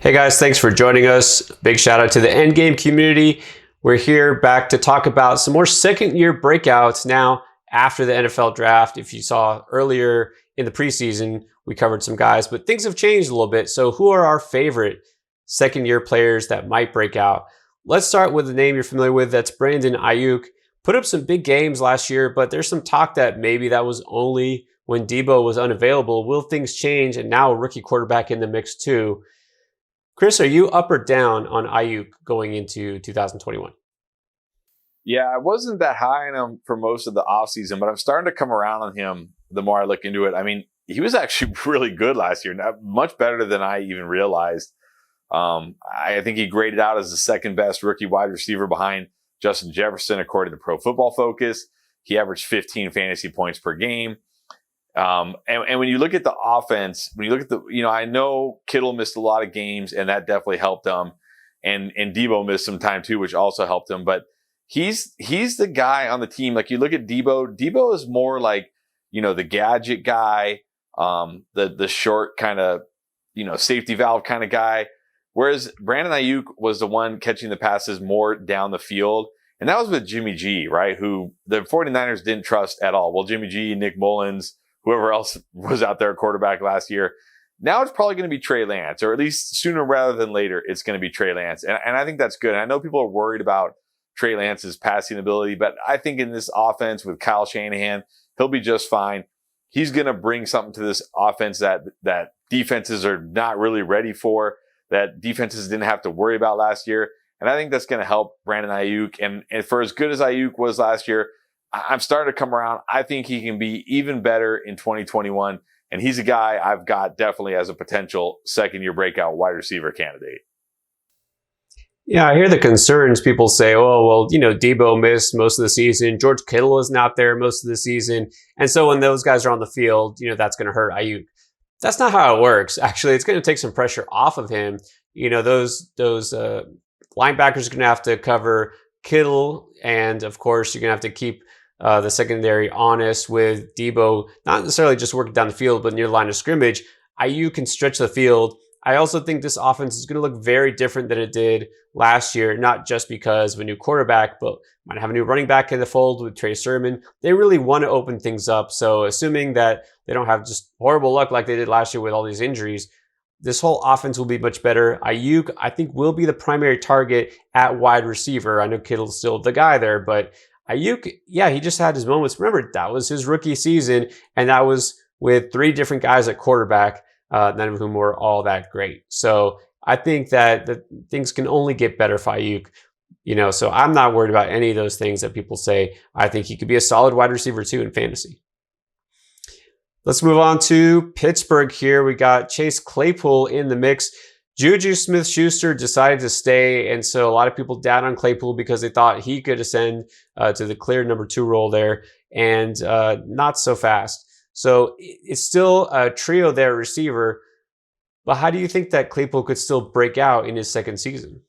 Hey guys, thanks for joining us. Big shout out to the Endgame community. We're here back to talk about some more second year breakouts now after the NFL draft. If you saw earlier in the preseason, we covered some guys, but things have changed a little bit. So who are our favorite second year players that might break out? Let's start with the name you're familiar with. That's Brandon Aiyuk. Put up some big games last year, but there's some talk that maybe that was only when Deebo was unavailable. Will things change? And now a rookie quarterback in the mix too. Chris, are you up or down on Aiyuk going into 2021? Yeah, I wasn't that high on him for most of the offseason, but I'm starting to come around on him the more I look into it. I mean, he was actually really good last year, much better than I even realized. I think he graded out as the second best rookie wide receiver behind Justin Jefferson, according to Pro Football Focus. He averaged 15 fantasy points per game. And when you look at the offense, when you look at I know Kittle missed a lot of games and that definitely helped him. And Deebo missed some time too, which also helped him. But he's the guy on the team. Like you look at Deebo is more like, the gadget guy, the short kind of, safety valve kind of guy. Whereas Brandon Aiyuk was the one catching the passes more down the field. And that was with Jimmy G, right? Who the 49ers didn't trust at all. Well, Jimmy G, Nick Mullins, whoever else was out there at quarterback last year. Now it's probably going to be Trey Lance, or at least sooner rather than later, it's going to be Trey Lance. And I think that's good. And I know people are worried about Trey Lance's passing ability, but I think in this offense with Kyle Shanahan, he'll be just fine. He's going to bring something to this offense that defenses are not really ready for, that defenses didn't have to worry about last year. And I think that's going to help Brandon Aiyuk. And for as good as Aiyuk was last year, I'm starting to come around. I think he can be even better in 2021. And he's a guy I've got definitely as a potential second-year breakout wide receiver candidate. Yeah, I hear the concerns. People say, oh, well, Deebo missed most of the season. George Kittle isn't out there most of the season. And so when those guys are on the field, that's going to hurt Aiyuk. That's not how it works. Actually, it's going to take some pressure off of him. Those linebackers are going to have to cover Kittle. And of course, you're going to have to keep the secondary honest with Deebo, not necessarily just working down the field, but near the line of scrimmage. Aiyuk can stretch the field. I also think this offense is going to look very different than it did last year, not just because of a new quarterback, but might have a new running back in the fold with Trey Sermon. They really want to open things up. So assuming that they don't have just horrible luck like they did last year with all these injuries, this whole offense will be much better. Aiyuk, I think, will be the primary target at wide receiver. I know Kittle's still the guy there, but Aiyuk, yeah, he just had his moments. Remember, that was his rookie season, and that was with three different guys at quarterback, none of whom were all that great. So I think that things can only get better for Aiyuk. So I'm not worried about any of those things that people say. I think he could be a solid wide receiver too in fantasy. Let's move on to Pittsburgh here. We got Chase Claypool in the mix. JuJu Smith-Schuster decided to stay, and so a lot of people down on Claypool because they thought he could ascend to the clear number 2 role there, and not so fast. So it's still a trio there, receiver. But how do you think that Claypool could still break out in his second season?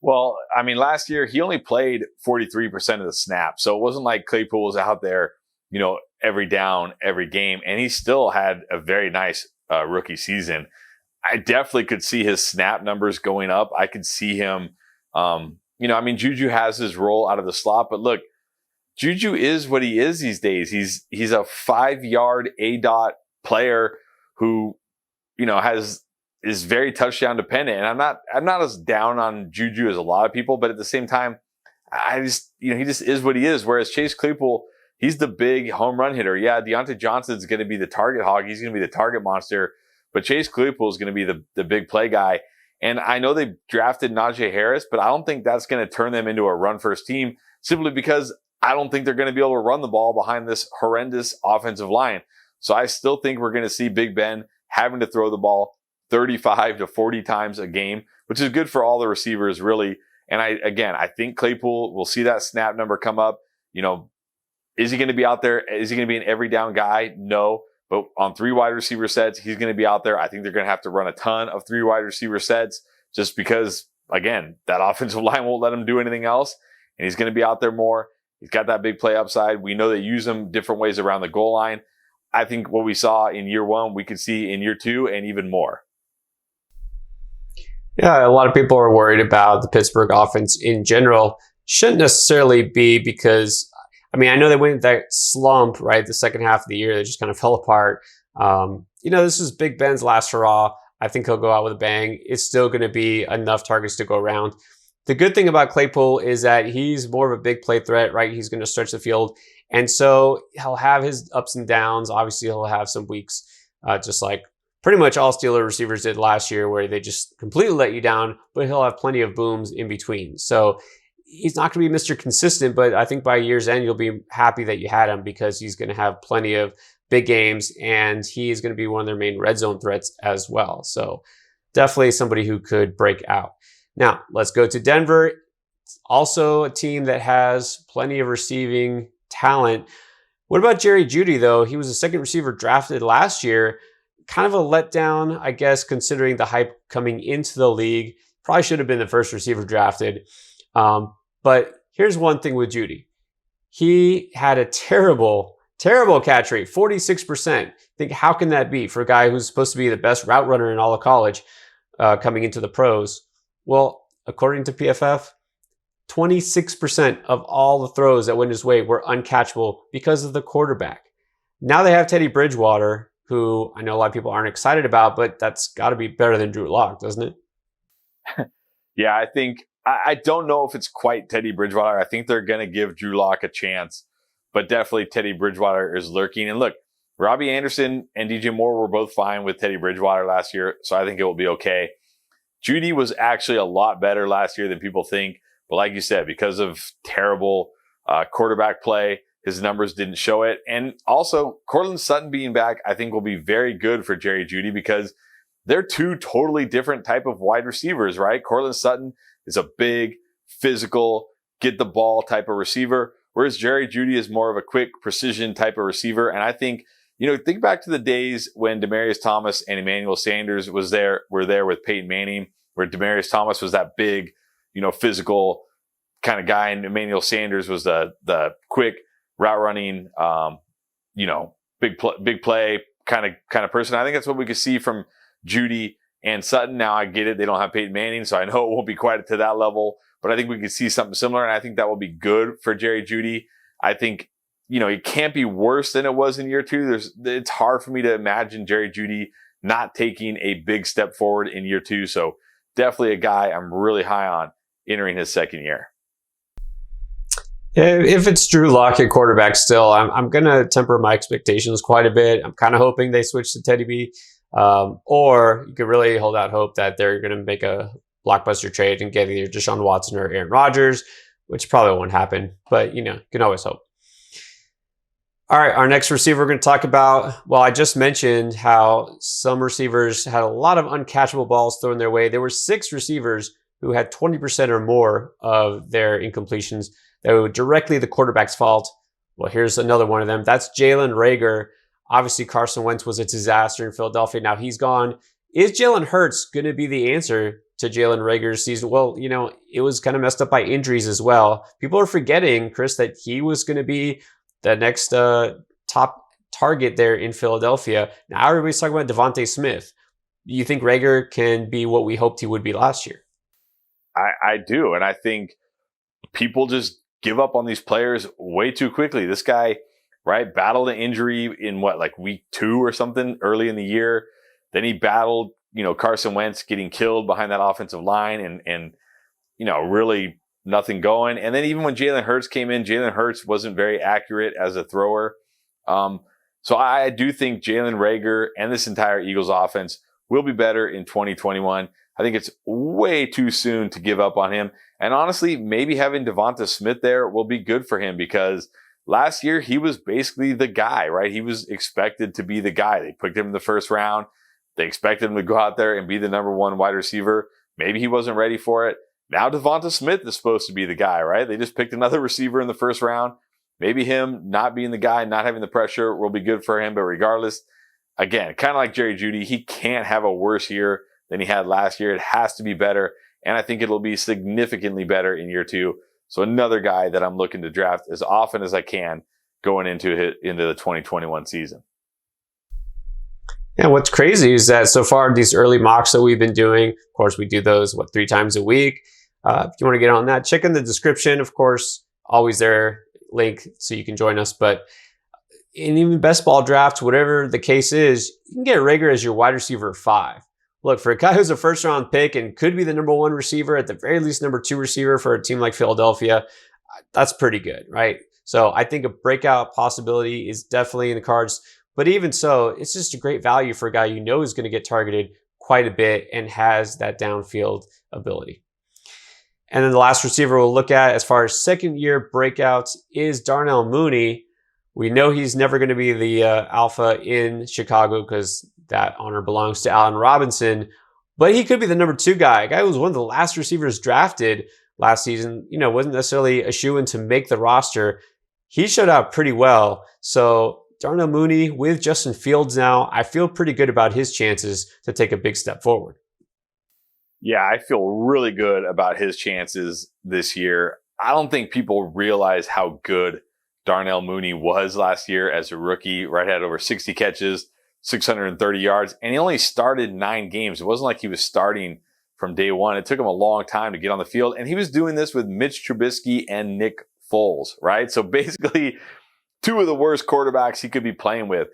Well, I mean, last year he only played 43% of the snaps, so it wasn't like Claypool was out there, every down, every game, and he still had a very nice rookie season. I definitely could see his snap numbers going up. I could see him, JuJu has his role out of the slot, but look, JuJu is what he is these days. He's a 5-yard A-dot player who, is very touchdown dependent. And I'm not as down on JuJu as a lot of people, but at the same time, he just is what he is. Whereas Chase Claypool, he's the big home run hitter. Yeah, Deontay Johnson's going to be the target hog. He's going to be the target monster. But Chase Claypool is going to be the big play guy. And I know they drafted Najee Harris, but I don't think that's going to turn them into a run-first team simply because I don't think they're going to be able to run the ball behind this horrendous offensive line. So I still think we're going to see Big Ben having to throw the ball 35 to 40 times a game, which is good for all the receivers, really. And I think Claypool will see that snap number come up. Is he going to be out there? Is he going to be an every down guy? No. But on 3 wide receiver sets, he's going to be out there. I think they're going to have to run a ton of 3 wide receiver sets just because, again, that offensive line won't let him do anything else. And he's going to be out there more. He's got that big play upside. We know they use him different ways around the goal line. I think what we saw in year 1, we could see in year 2 and even more. Yeah, a lot of people are worried about the Pittsburgh offense in general. Shouldn't necessarily be because, I mean, I know they went that slump, right? The second half of the year, they just kind of fell apart. This is Big Ben's last hurrah. I think he'll go out with a bang. It's still going to be enough targets to go around. The good thing about Claypool is that he's more of a big play threat, right? He's going to stretch the field. And so he'll have his ups and downs. Obviously, he'll have some weeks, just like pretty much all Steeler receivers did last year, where they just completely let you down, but he'll have plenty of booms in between. So he's not going to be Mr. Consistent, but I think by year's end, you'll be happy that you had him because he's going to have plenty of big games and he is going to be one of their main red zone threats as well. So definitely somebody who could break out. Now, let's go to Denver. It's also a team that has plenty of receiving talent. What about Jerry Jeudy, though? He was a second receiver drafted last year. Kind of a letdown, I guess, considering the hype coming into the league. Probably should have been the first receiver drafted. But here's one thing with Jeudy. He had a terrible catch rate, 46%. Think, how can that be for a guy who's supposed to be the best route runner in all of college coming into the pros? Well, according to PFF, 26% of all the throws that went his way were uncatchable because of the quarterback. Now they have Teddy Bridgewater, who I know a lot of people aren't excited about, but that's got to be better than Drew Lock, doesn't it? Yeah, I don't know if it's quite Teddy Bridgewater. I think they're going to give Drew Lock a chance, but definitely Teddy Bridgewater is lurking. And look, Robbie Anderson and DJ Moore were both fine with Teddy Bridgewater last year, so I think it will be okay. Jeudy was actually a lot better last year than people think. But like you said, because of terrible quarterback play, his numbers didn't show it. And also, Courtland Sutton being back, I think will be very good for Jerry Jeudy because they're two totally different type of wide receivers, right? Courtland Sutton is a big, physical, get the ball type of receiver, whereas Jerry Jeudy is more of a quick, precision type of receiver. And I think, think back to the days when Demaryius Thomas and Emmanuel Sanders were there with Peyton Manning, where Demaryius Thomas was that big, physical kind of guy, and Emmanuel Sanders was the quick route running, big play kind of person. I think that's what we could see from Jeudy and Sutton. Now I get it; they don't have Peyton Manning, so I know it won't be quite to that level, but I think we could see something similar, and I think that will be good for Jerry Jeudy. I think it can't be worse than it was in year two. It's hard for me to imagine Jerry Jeudy not taking a big step forward in year two. So definitely a guy I'm really high on entering his second year. If it's Drew Lock at quarterback still, I'm going to temper my expectations quite a bit. I'm kind of hoping they switch to Teddy B. Or you could really hold out hope that they're going to make a blockbuster trade and get either Deshaun Watson or Aaron Rodgers, which probably won't happen. But, you can always hope. All right, our next receiver we're going to talk about, well, I just mentioned how some receivers had a lot of uncatchable balls thrown their way. There were 6 receivers who had 20% or more of their incompletions that were directly the quarterback's fault. Well, here's another one of them. That's Jalen Reagor. Obviously, Carson Wentz was a disaster in Philadelphia. Now he's gone. Is Jalen Hurts going to be the answer to Jalen Reagor's season? Well, it was kind of messed up by injuries as well. People are forgetting, Chris, that he was going to be the next top target there in Philadelphia. Now everybody's talking about Devontae Smith. Do you think Reagor can be what we hoped he would be last year? I do. And I think people just give up on these players way too quickly. This guy, right, battled an injury in week 2 or something early in the year. Then he battled, Carson Wentz getting killed behind that offensive line and really nothing going. And then even when Jalen Hurts came in, Jalen Hurts wasn't very accurate as a thrower. So I do think Jalen Reagor and this entire Eagles offense will be better in 2021. I think it's way too soon to give up on him. And honestly, maybe having Devonta Smith there will be good for him because last year he was basically the guy, right? He was expected to be the guy. They picked him in the first round. They expected him to go out there and be the number 1 wide receiver. Maybe he wasn't ready for it. Now Devonta Smith is supposed to be the guy, right? They just picked another receiver in the first round. Maybe him not being the guy, not having the pressure will be good for him. But regardless, again, kind of like Jerry Jeudy, he can't have a worse year than he had last year. It has to be better. And I think it'll be significantly better in year 2. So another guy that I'm looking to draft as often as I can going into the 2021 season. Yeah, what's crazy is that so far these early mocks that we've been doing, of course, we do those, 3 times a week. If you want to get on that, check in the description, of course, always there, link so you can join us. But in even best ball drafts, whatever the case is, you can get Reagor as your wide receiver 5. Look, for a guy who's a first round pick and could be the number 1 receiver, at the very least number 2 receiver for a team like Philadelphia, that's pretty good, right? So I think a breakout possibility is definitely in the cards. But even so, it's just a great value for a guy you know is going to get targeted quite a bit and has that downfield ability. And then the last receiver we'll look at as far as second-year breakouts is Darnell Mooney. We know he's never going to be the alpha in Chicago because that honor belongs to Allen Robinson. But he could be the number 2 guy. A guy who was one of the last receivers drafted last season, wasn't necessarily a shoo-in to make the roster. He showed out pretty well. So Darnell Mooney with Justin Fields now, I feel pretty good about his chances to take a big step forward. Yeah, I feel really good about his chances this year. I don't think people realize how good Darnell Mooney was last year as a rookie, right? Had over 60 catches, 630 yards, and he only started 9 games. It wasn't like he was starting from day one. It took him a long time to get on the field, and he was doing this with Mitch Trubisky and Nick Foles, right? So basically 2 of the worst quarterbacks he could be playing with.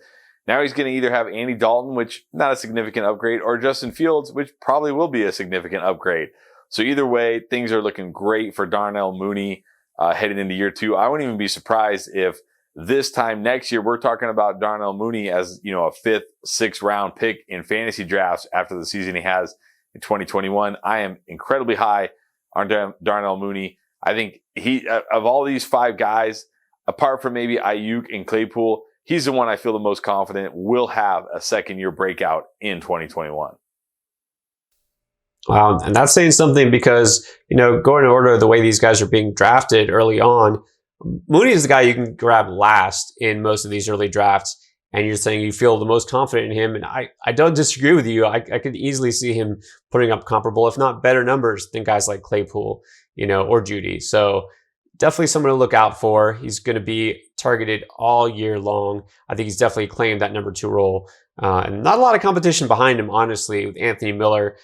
Now he's going to either have Andy Dalton, which not a significant upgrade, or Justin Fields, which probably will be a significant upgrade. So either way, things are looking great for Darnell Mooney heading into year 2. I wouldn't even be surprised if this time next year we're talking about Darnell Mooney as, a 5th, 6th round pick in fantasy drafts after the season he has in 2021. I am incredibly high on Darnell Mooney. I think he, of all these 5 guys, apart from maybe Aiyuk and Claypool, he's the one I feel the most confident will have a second-year breakout in 2021. Wow, and that's saying something because, going in order of the way these guys are being drafted early on, Mooney is the guy you can grab last in most of these early drafts, and you're saying you feel the most confident in him, and I don't disagree with you. I could easily see him putting up comparable, if not better numbers than guys like Claypool, or Jeudy. So definitely someone to look out for. He's going to be targeted all year long. I think he's definitely claimed that number 2 role. And not a lot of competition behind him, honestly, with Anthony Miller,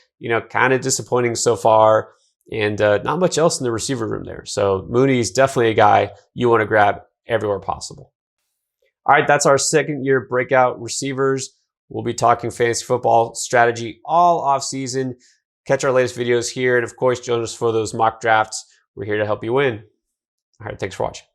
kind of disappointing so far. And not much else in the receiver room there. So Mooney's definitely a guy you want to grab everywhere possible. All right, that's our second-year breakout receivers. We'll be talking fantasy football strategy all off-season. Catch our latest videos here. And, of course, join us for those mock drafts. We're here to help you win. All right, thanks for watching.